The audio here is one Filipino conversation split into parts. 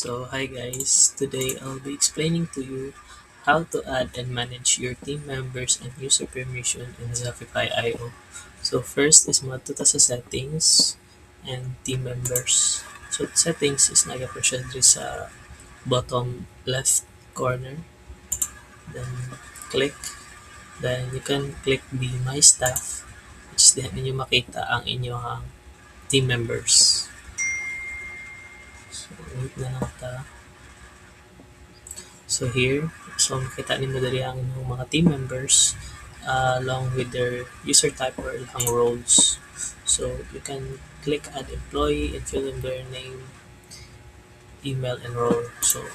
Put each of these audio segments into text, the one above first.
So, hi guys. Today I'll be explaining to you how to add and manage your team members and user permission in Zafify IO. So, first is matuta sa settings and team members. So, settings is nagapro siya diri sa bottom left corner. Then, click. Then, you can click the My Staff, which is diyan ninyo makita ang inyong team members. So, wait na lang ta. So here, so makita nimo diri ang inyong mga team members along with their user type or ilang roles. So you can click add employee and fill in their name, email, and role. So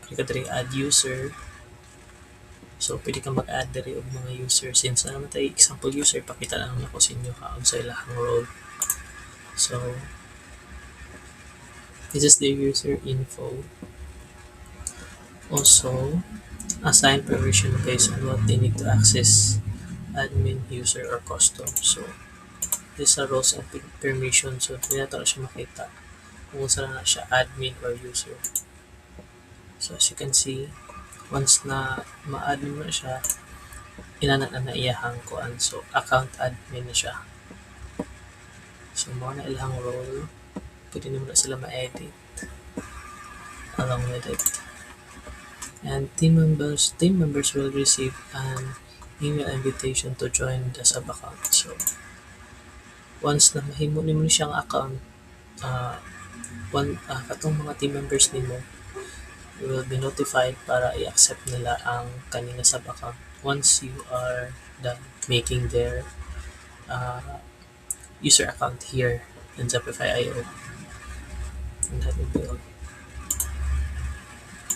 click diri add user. So pwede kang mag-add diri og mga user since naman tayo example user pakita lang ako sa inyo kaon sa ilang role. So this is the user info. Also, assign permission based on what they need to access, admin, user, or custom. So, these are roles and permission. So, hindi na siya makita kung saan na siya admin or user. So, as you can see, once na ma-admin mo na siya, inana na naiyahang kuan. So, account admin na siya. So, mga na ilang role, pwede naman na sila ma-edit along with it. And team members will receive an email invitation to join the sub account. So once na mahimo nimo siyang account, katong mga team members nimo, you will be notified para i-accept nila ang kanina sub account once you are done making their user account here in Zafify IO. And that will be all.